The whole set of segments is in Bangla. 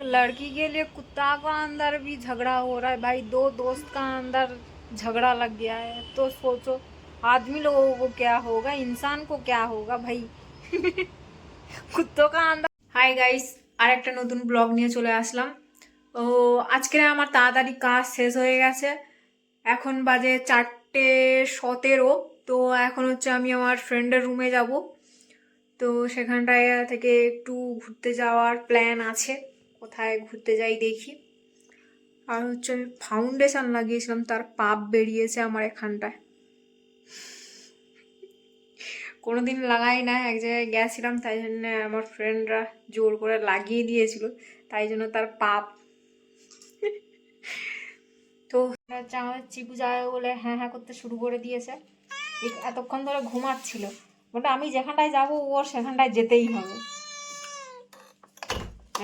लड़की के लिए कुत्ता का अंदर भी झगड़ा हो रहा है भाई। दो दोस्त का अंदर झगड़ा लग गया है तो सोचो आदमी लोगों को क्या होगा, इंसान को क्या होगा भाई। कुत्तों का अंदर। हाय गाइस, আর একটা নতুন ব্লগ নিয়ে চলে আসলাম। ও আজকে আমার তাড়াতাড়ি কাজ শেষ হয়ে গেছে। এখন বাজে 4:17। তো এখন হচ্ছে আমি আমার ফ্রেন্ডের রুমে যাব। তো সেখানটায় থেকে একটু ঘুরতে যাওয়ার প্ল্যান আছে। কোথায় ঘুরতে যাই দেখি। আর হচ্ছে আমি ফাউন্ডেশন লাগিয়েছিলাম, তার পাপ বেরিয়েছে আমার এখানটায়। কোনোদিন লাগাই না, এক জায়গায় গেছিলাম তাই জন্য আমার ফ্রেন্ডরা জোর করে লাগিয়ে দিয়েছিল, তাই জন্য তার পাপ। তো হচ্ছে আমাদের চিকু যাবে বলে হ্যাঁ হ্যাঁ করতে শুরু করে দিয়েছে। এতক্ষণ ধরে ঘুমাচ্ছিল, বলতে আমি যেখানটায় যাবো ওর সেখানটায় যেতেই হবে।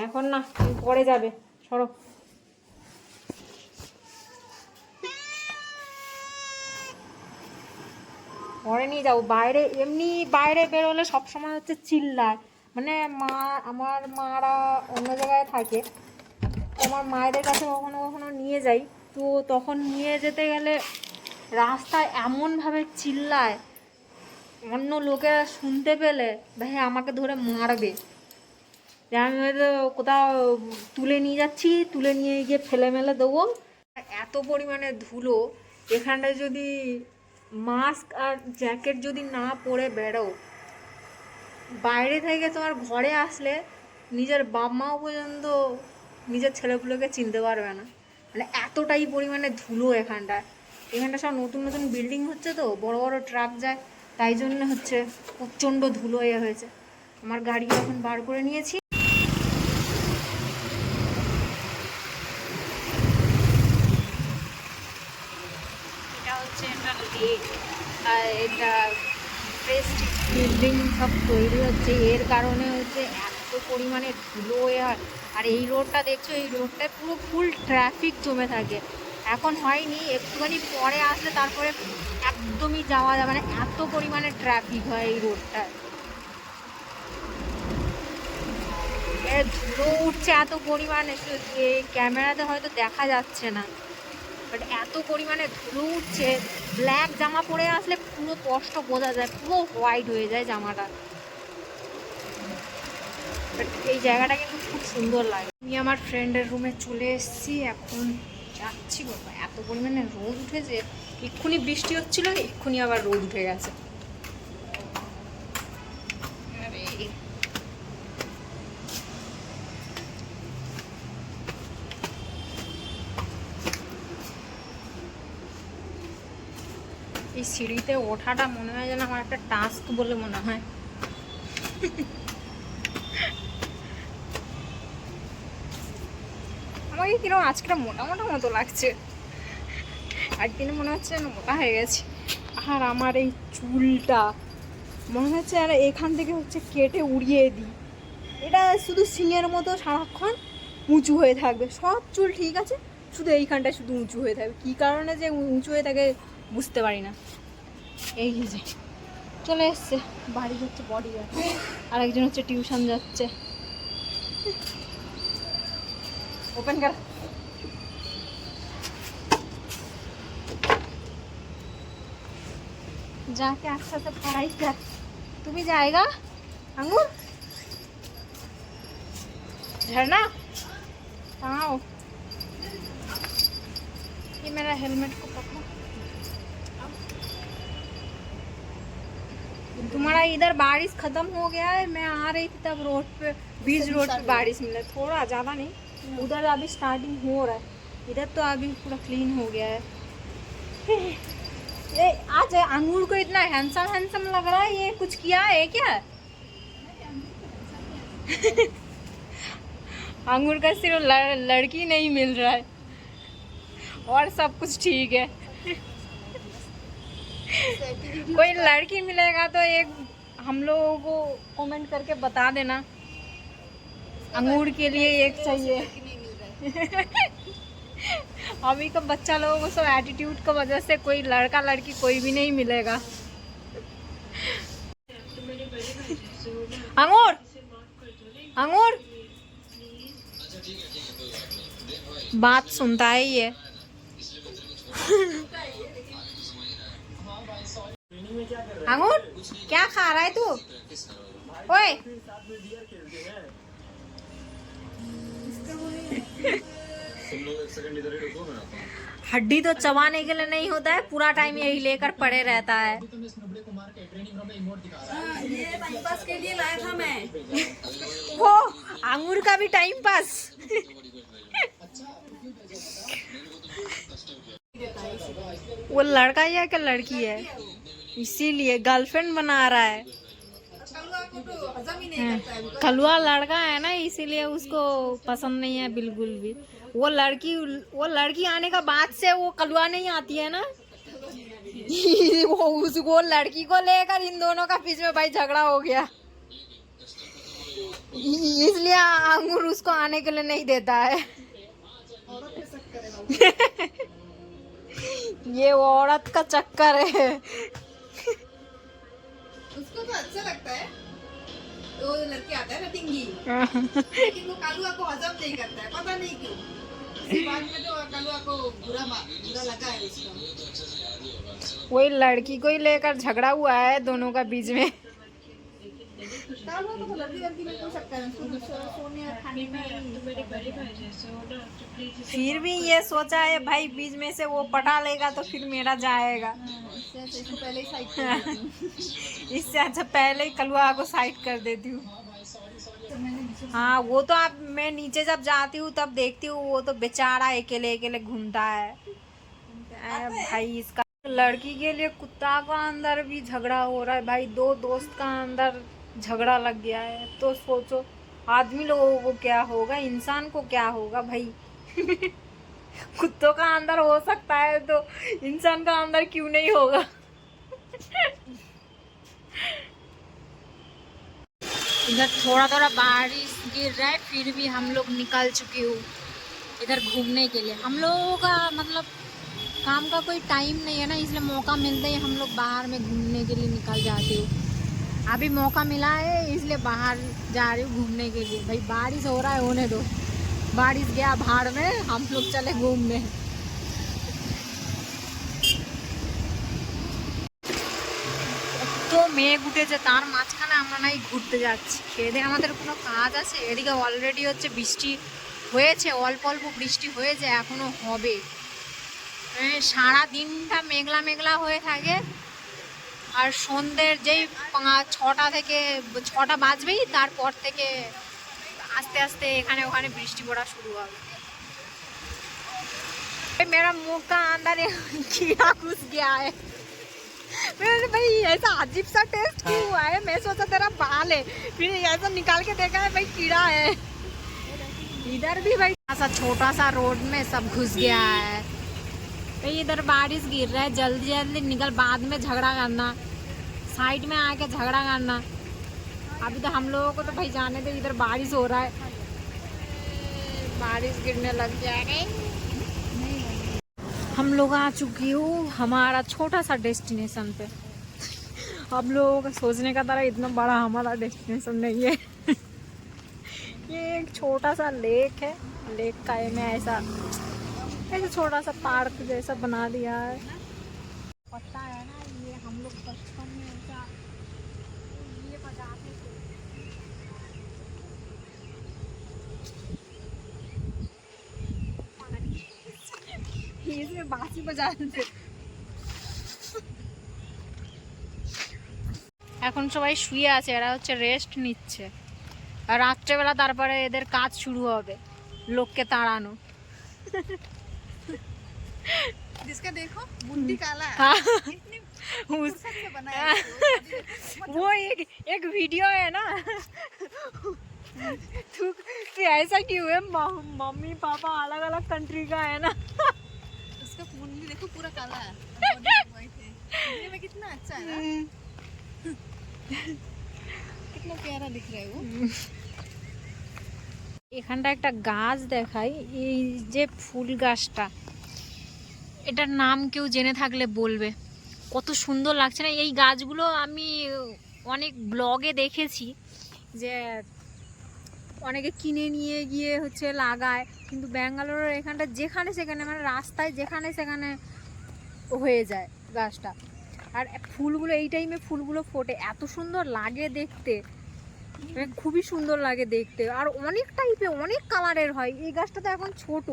এখন না, পরে যাবে, সরো। পরে নিয়ে যাবো বাইরে। এমনি বাইরে বেরোলে সবসময় হচ্ছে চিল্লায়, মানে আমার মারা অন্য জায়গায় থাকে, আমার মায়েদের কাছে কখনো কখনো নিয়ে যাই। তো তখন নিয়ে যেতে গেলে রাস্তায় এমনভাবে চিল্লায়, অন্য লোকেরা শুনতে পেলে ভাই আমাকে ধরে মারবে। যে আমি হয়তো কোথাও তুলে নিয়ে যাচ্ছি, তুলে নিয়ে গিয়ে ফেলে মেলে দেবো। এত পরিমাণে ধুলো এখানটায়, যদি মাস্ক আর জ্যাকেট যদি না পরে বেরো, বাইরে থেকে তোমার ঘরে আসলে নিজের বাপ মাও পর্যন্ত নিজের ছেলেপুলোকে চিনতে পারবে না, মানে এতটাই পরিমাণে ধুলো এখানটা সব নতুন নতুন বিল্ডিং হচ্ছে, তো বড় বড় ট্রাক যায়, তাই জন্য হচ্ছে প্রচণ্ড ধুলো হয়েছে। আমার গাড়ি এখন বার করে নিয়েছি। এটা হচ্ছে এটা প্রেস্টিজ বিল্ডিং সব তৈরি হচ্ছে, এর কারণে হচ্ছে এত পরিমাণে ধুলো হয়। আর এই রোডটা দেখছো, এই রোডটায় পুরো ফুল ট্রাফিক জমে থাকে। এখন হয়নি, একটুখানি পরে আসলে তারপরে একদমই যাওয়া যাবে না, এত পরিমাণে ট্রাফিক হয় এই রোডটায়। ধুলো উঠছে এত পরিমাণে, ক্যামেরাতে হয়তো দেখা যাচ্ছে না, বাট এত পরিমাণে ধুলো উঠছে। ব্ল্যাক জামা পরে আসলে পুরো স্পষ্ট বোঝা যায়, পুরো হোয়াইট হয়ে যায় জামাটা। বাট এই জায়গাটা কিন্তু খুব সুন্দর লাগে। আমি আমার ফ্রেন্ডের রুমে চলে এসেছি, এখন যাচ্ছি। বাবা এত পরিমাণে রোদ উঠেছে, এক্ষুনি বৃষ্টি হচ্ছিল, এক্ষুনি আবার রোদ উঠে গেছে। এই সিঁড়িতে ওঠাটা মনে হয় যেন আমার একটা টাস্ক বলে মনে হয়। আমাকে কিরকম আজকে মোটা মোটা মতো লাগছে, একদিনে মনে হচ্ছে যেন মোটা হয়ে গেছে। আর আমার এই চুলটা মনে হচ্ছে আর এখান থেকে হচ্ছে কেটে উড়িয়ে দিই। এটা শুধু সিংয়ের মতো সারাক্ষণ উঁচু হয়ে থাকবে, সব চুল ঠিক আছে, শুধু এইখানটায় শুধু উঁচু হয়ে থাকবে। কী কারণে যে উঁচু হয়ে থাকে বুঝতে পারি না। এই যে চলে এসছে, বাড়ি হচ্ছে বডি গার্ড, আর একজন হচ্ছে টিউশন যাচ্ছে। ওপেন কর। जाके अच्छा से पढ़ाई कर। तू भी जाएगा अंगूर? झरना कहाँ हो? ये मेरा हेलमेट को पकड़ो। तुम्हारा इधर बारिश खत्म हो गया है, मैं आ रही थी तब रोड पे, बीच रोड पे बारिश मिला, थोड़ा ज़्यादा नहीं। उधर अभी स्टार्टिंग हो रहा है, इधर तो अभी पूरा क्लीन हो गया है। ये आज अंगूर को इतना हैंडसम हैंडसम लग रहा है, ये कुछ किया है क्या? अंगूर का सिर्फ लड़की नहीं मिल रहा है और सब कुछ ठीक है। कोई लड़की मिलेगा तो एक हम लोगों को कमेंट करके बता देना, अंगूर के लिए एक चाहिए। अभी का बच्चा लोगों को सब एटीट्यूड की वजह से कोई लड़का लड़की कोई भी नहीं मिलेगा। अंगूर अंगूर बात सुनता है ये। अंगूर क्या खा रहा है तू? ओए हड्डी तो चबाने के लिए नहीं होता है, पूरा टाइम यही लेकर पड़े रहता है। ये टाइम पास के लिए लाया था मैं। वो अंगूर का भी टाइम पास। वो लड़का है या क्या लड़की है, इसीलिए गर्लफ्रेंड बना रहा है। कलुआ लड़का है ना, इसीलिए उसको पसंद नहीं है बिल्कुल भी। वो लड़की आने का बाद से वो कलुआ नहीं आती है ना। वो लड़की को लेकर इन दोनों का बीच में भाई झगड़ा हो गया, इसलिए अंगूर उसको आने के लिए नहीं देता है। ये वो औरत का चक्कर है। उसको तो अच्छा लगता है, वो लड़के आता है ना टिंगी, लेकिन वो कालुआ को हजम नहीं करता है, पता नहीं क्यों। बाद में तो कालुआ को बुरा लगा है उसका। वही लड़की को ही लेकर झगड़ा हुआ है दोनों का बीच में। कालुआ तो लड़की में कोई शक्कर है, उसको सोने और खाने में। फिर भी ये सोचा है भाई बीच में से वो पटा लेगा तो फिर मेरा जाएगा। इसको पहले ही साइड कर देती हूँ। इससे अच्छा पहले ही कलुआ को साइड कर देती हूँ। हाँ वो तो आप, मैं नीचे जब जाती हूँ तब देखती हूँ, वो तो बेचारा अकेले अकेले घूमता है। भाई इसका लड़की के लिए कुत्ता का अंदर भी झगड़ा हो रहा है भाई, दो दोस्त का अंदर झगड़ा लग गया है। तो सोचो आदमी लोगों को क्या होगा, इंसान को क्या होगा भाई। कुत्तों का अंदर हो सकता है तो इंसान का अंदर क्यों नहीं होगा। इधर थोड़ा थोड़ा बारिश गिर रहा है, फिर भी हम लोग निकल चुके हो इधर घूमने के लिए। हम लोगों का मतलब काम का कोई टाइम नहीं है ना, इसलिए मौका मिलते ही हम लोग बाहर में घूमने के लिए निकल जाते हो। अभी मौका मिला है इसलिए बाहर जा रही हूँ घूमने के लिए। भाई बारिश हो रहा है, होने दो, बारिश गया भाड़ में, हम लोग चले घूमने। তো মেঘ উঠেছে, তার মাঝখানে আমরা নাই ঘুরতে যাচ্ছি। খেয়ে আমাদের কোনো কাজ আছে? এদিকে অলরেডি হচ্ছে বৃষ্টি হয়েছে, অল্প অল্প বৃষ্টি হয়েছে, এখনো হবে। সারা দিনটা মেঘলা মেঘলা হয়ে থাকে, আর সন্ধ্যের যেই 6টা থেকে 6টা বাজবেই তারপর থেকে আস্তে आस्ते এখানে ওখানে বৃষ্টি পড়া শুরু হবে। मेरा मुंह का अंदर कीड़ा घुस गया है। मैंने भाई ऐसा अजीब सा टेस्ट क्यों हुआ है? मैं सोचा तेरा बाल है, फिर ऐसा निकाल के देखा है भाई कीड़ा है। इधर भी भाई ऐसा छोटा सा रोड में सब घुस गया है भाई। इधर बारिश गिर रहा है, जल्दी जल्दी निकल, बाद में झगड़ा करना, साइड में आके झगड़ा करना। अभी तो हम लोगों को तो भाई जाने दे, इधर बारिश हो रहा है, बारिश गिरने लग जाएगा। हम लोग आ चुकी हो हमारा छोटा सा डेस्टिनेशन पे। हम लोगों का सोचने का तरह इतना बड़ा हमारा डेस्टिनेशन नहीं है। ये एक छोटा सा लेक है, लेक का में ऐसा छोटा सा पार्क जैसा बना दिया है। पता है ना, ये हम लोग बचपन में ऐसा ये बजाते थे। इसमें बांसुरी बजाते थे। এখন সবাই শুয়ে আছে, এরা হচ্ছে রেস্ট নিচ্ছে, আর রাত্রেবেলা তারপরে এদের কাজ শুরু হবে, লোককে তাড়ানো। जिसका देखो बुंदी काला है, हाँ। इतनी फुर्सत से बनाया है वो एक वीडियो है ना। तू ऐसा क्यों है? मम्मी पापा अलग अलग कंट्री का है ना। उसका मुंडी देखो पूरा काला है, देखने में कितना अच्छा है ना, कितना प्यारा दिख रहा है वो। এখানটা একটা গাছ দেখাই, এই যে ফুল গাছটা, এটার নাম কেউ জেনে থাকলে বলবে। কত সুন্দর লাগছে না এই গাছগুলো। আমি অনেক ব্লগে দেখেছি যে অনেকে কিনে নিয়ে গিয়ে হচ্ছে লাগায়, কিন্তু ব্যাঙ্গালোরের এখানটা যেখানে সেখানে মানে রাস্তায় যেখানে সেখানে হয়ে যায় গাছটা। আর ফুলগুলো এই টাইমে ফুলগুলো ফোটে, এত সুন্দর লাগে দেখতে, মানে খুবই সুন্দর লাগে দেখতে। আর অনেক টাইপের অনেক কালারের হয়। এই গাছটা তো এখন ছোট,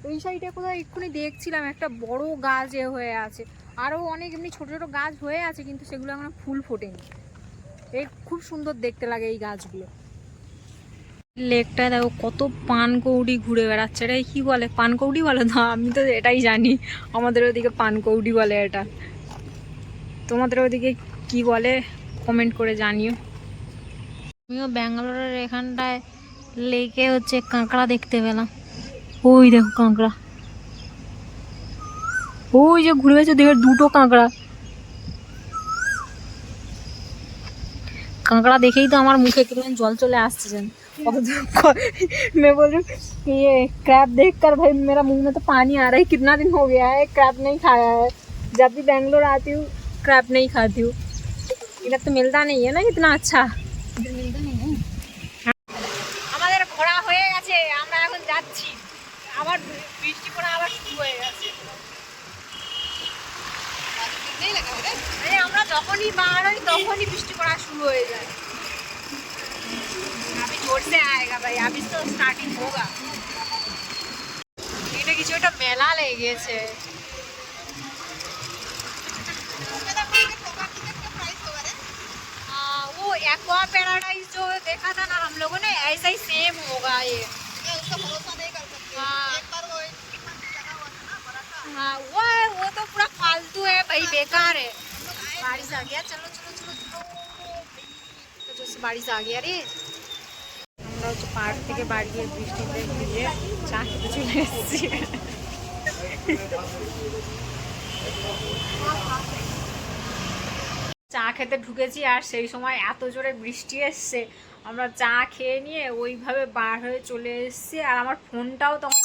ওই সাইডে কোথাও এক্ষুনি দেখছিলাম একটা বড় গাছ হয়ে আছে, আরও অনেক এমনি ছোট ছোট গাছ হয়ে আছে, কিন্তু সেগুলো এখন ফুল ফোটেনি। এই খুব সুন্দর দেখতে লাগে এই গাছগুলো। লেকটা দেখো কত পানকৌড়ি ঘুরে বেড়াচ্ছে। এটাই কি বলে, পানকৌড়ি বলে? না, আমি তো এটাই জানি, আমাদের ওদিকে পানকৌড়ি বলে এটা। তোমাদের ওদিকে কি বলে কমেন্ট করে জানিও। আমিও ব্যাঙ্গালোরের এখানটায় লেকে হচ্ছে কাঁকড়া দেখতে পেলাম। ওই দেখো কাঁকড়া, ওই যে ঘুরে গেছে, দেখে দুটো কাঁকড়া। कांकड़ा देखे ही तो हमारे मुँह कितना जल चले आते। मैं बोल रही हूँ ये क्रैब देखकर भाई मेरा मुंह में तो पानी आ रहा है। कितना दिन हो गया है क्रैब नहीं खाया है। जब भी बेंगलोर आती हूँ क्रैब नहीं खाती हूँ। इधर तो मिलता नहीं है ना इतना अच्छा। मिलता नहीं है। আমাদের ঘোরা হয়ে গেছে, আমরা এখন যাচ্ছি। আবার বৃষ্টি পড়া আবার শুরু হয়ে গেছে। আমরা যখনই বার হই তখনই বৃষ্টি পড়া শুরু হয়ে যায়। अभी जोर से आएगा भाई, अभी तो स्टार्टिंग होगा। এটা কিছু একটা মেলা লেগেছে। वो एक्वा पैराडाइज जो देखा था ना हम लोगों ने, ऐसा ही सेम होगा ये। उसका भरोसा नहीं कर सकते। एक बार वो हाँ वो तो पूरा फालतू है भाई, बेकार है। बारिश आ गया, चलो चलो चलो चलो, तो जैसे बारिश आ गया रे। আমরা হচ্ছে পার্ক থেকে বাড়ি গিয়ে বৃষ্টিতে ভিজে চা খেতে চলে এসেছি। চা খেতে ঢুকেছি আর সেই সময় এত জোরে বৃষ্টি এসছে, আমরা চা খেয়ে নিয়ে ওইভাবে বার হয়ে চলে এসেছি। আর আমার ফোনটাও তখন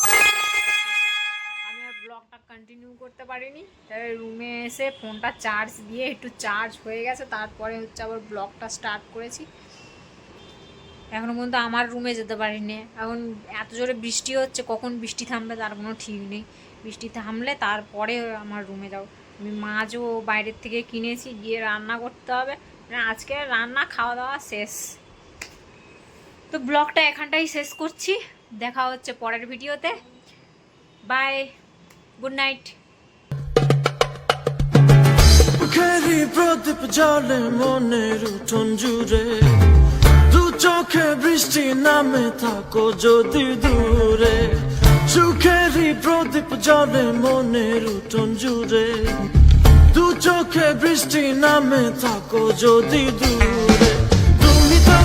আমি আর ব্লগটা কন্টিনিউ করতে পারিনি, তাই রুমে এসে ফোনটা চার্জ দিয়ে একটু চার্জ হয়ে গেছে, তারপরে হচ্ছে আবার ব্লগটা স্টার্ট করেছি। এখনও পর্যন্ত আমার রুমে যেতে পারিনি। এখন এত জোরে বৃষ্টি হচ্ছে, কখন বৃষ্টি থামবে তার কোনো ঠিক নেই। বৃষ্টি থামলে তারপরে আমার রুমে যাও। আমি মাছও বাইরের থেকে কিনেছি, গিয়ে রান্না করতে হবে। আজকে রান্না খাওয়া দাওয়া শেষ। তো ব্লগটা এখানটাই শেষ করছি, দেখা হচ্ছে পরের ভিডিওতে। By, good night. প্রদীপ জলে মনের উঠোন জুড়ে, দু চোখে বৃষ্টি নামে থাকো যদি দূরে। সুখেরই প্রদীপ জলে মনের উঠোন জুড়ে, দু চোখে বৃষ্টি নামে থাকো যদি দূরে। তুমি তো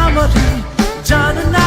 আমারই জানো না।